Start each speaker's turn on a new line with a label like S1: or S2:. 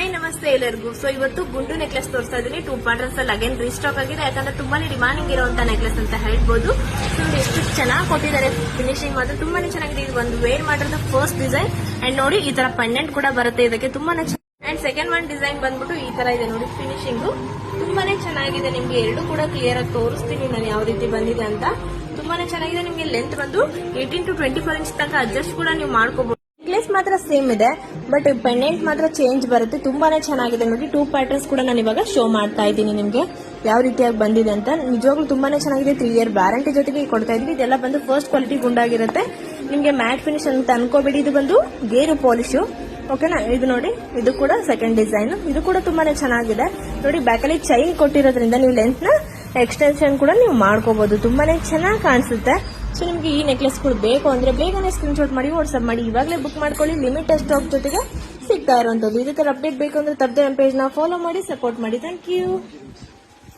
S1: Hi ನಮಸ್ತೆ ಎಲ್ಲರಿಗೂ. So ಇವತ್ತು ಗುಂಡು ನೆಕ್ಲೆಸ್ ತೋರಿಸ್ತಾ ಇದೀನಿ. 2 ಪಾರ್ಟರ್ಸ್ ಅಲ್ಲಿ ಅಗೇನ್ ರೀಸ್ಟಾಕ್ ಆಗಿದೆ, ಯಾಕಂದ್ರೆ ತುಂಬಾನೇ ಡಿಮಾಂಡಿಂಗ್ ಇರುವಂತ ನೆಕ್ಲೆಸ್ ಅಂತ ಹೇಳ್ಬೋದು. ಸೊ ಎಷ್ಟು ಚೆನ್ನಾಗಿ ಕೊಟ್ಟಿದ್ದಾರೆ, ಫಿನಿಶಿಂಗ್ ಮಾತ್ರ ತುಂಬಾನೇ ಚೆನ್ನಾಗಿದೆ. ಇದು ಒಂದು ವೇರ್ ಮಾಡಿರೋದು ಫಸ್ಟ್ ಡಿಸೈನ್ ಅಂಡ್ ನೋಡಿ ಈ ತರ ಪೆಂಡೆಂಟ್ ಕೂಡ ಬರುತ್ತೆ ಇದಕ್ಕೆ, ತುಂಬಾನೇ ಅಂಡ್ ಸೆಕೆಂಡ್ ಒನ್ ಡಿಸೈನ್ ಬಂದ್ಬಿಟ್ಟು ಈ ತರ ಇದೆ ನೋಡಿ. ಫಿನಿಶಿಂಗ್ ತುಂಬಾನೇ ಚೆನ್ನಾಗಿದೆ. ನಿಮ್ಗೆ ಎರಡು ಕೂಡ ಕ್ಲಿಯರ್ ಆಗಿ ತೋರಿಸ್ತೀನಿ ನಾನು ಯಾವ ರೀತಿ ಬಂದಿದೆ ಅಂತ. ತುಂಬಾನೇ ಚೆನ್ನಾಗಿದೆ. ನಿಮ್ಗೆ ಲೆಂತ್ ಬಂದು 18 to 24 ಇಂಚ್ ತನಕ ಅಡ್ಜಸ್ಟ್ ಕೂಡ ನೀವು ಮಾಡ್ಕೋಬಹುದು. ನೆಕ್ಲೆಸ್ ಮಾತ್ರ ಸೇಮ್ ಇದೆ, ಬಟ್ ಪೆಂಡೆಂಟ್ ಮಾತ್ರ ಚೇಂಜ್ ಬರುತ್ತೆ. ತುಂಬಾನೇ ಚೆನ್ನಾಗಿದೆ ನೋಡಿ. 2 ಪ್ಯಾಟರ್ನ್ಸ್ ಕೂಡ ನಾನು ಇವಾಗ ಶೋ ಮಾಡ್ತಾ ಇದ್ದೀನಿ ನಿಮ್ಗೆ ಯಾವ ರೀತಿಯಾಗಿ ಬಂದಿದೆ ಅಂತ. ನಿಜವಾಗ್ಲೂ ತುಂಬಾನೇ ಚೆನ್ನಾಗಿದೆ. 3 year ವ್ಯಾರಂಟಿ ಜೊತೆಗೆ ಕೊಡ್ತಾ ಇದೀವಿ. ಇದೆಲ್ಲ ಬಂದು ಫಸ್ಟ್ ಕ್ವಾಲಿಟಿ ಗುಂಡಾಗಿರುತ್ತೆ. ನಿಮ್ಗೆ ಮ್ಯಾಟ್ ಫಿನಿಶ್ ಅಂತ ಅನ್ಕೋಬೇಡಿ, ಇದು ಬಂದು ಗೇರು ಪಾಲಿಶ್. ಓಕೆನಾ. ಇದು ನೋಡಿ, ಇದು ಕೂಡ ಸೆಕೆಂಡ್ ಡಿಸೈನ್. ಇದು ಕೂಡ ತುಂಬಾನೇ ಚೆನ್ನಾಗಿದೆ ನೋಡಿ. ಬ್ಯಾಕಲ್ಲಿ ಚೈನ್ ಕೊಟ್ಟಿರೋದ್ರಿಂದ ನೀವು ಲೆಂತ್ ನ ಎಕ್ಸ್ಟೆನ್ಷನ್ ಕೂಡ ನೀವು ಮಾಡ್ಕೋಬಹುದು. ತುಂಬಾನೇ ಚೆನ್ನಾಗಿ ಕಾಣಿಸುತ್ತೆ. ಸೊ ನಿಮ್ಗೆ ಈ ನೆಕ್ಲೆಸ್ ಕೂಡ ಬೇಕು ಅಂದ್ರೆ ಬೇಗನೆ ಸ್ಕ್ರೀನ್ ಶಾಟ್ ಮಾಡಿ ವಾಟ್ಸ್ಆಪ್ ಮಾಡಿ, ಇವಾಗಲೇ ಬುಕ್ ಮಾಡ್ಕೊಳ್ಳಿ. ಲಿಮಿಟೆಡ್ ಸ್ಟಾಕ್ ಜೊತೆಗೆ ಸಿಗ್ತಾ ಇರುವಂತದ್ದು. ಇದೇ ತರ ಅಪ್ಡೇಟ್ ಬೇಕು ಅಂದ್ರೆ ತಪ್ಪದೆ ನಮ್ಮ ಪೇಜ್ ನ ಫಾಲೋ ಮಾಡಿ, ಸಪೋರ್ಟ್ ಮಾಡಿ. Thank you.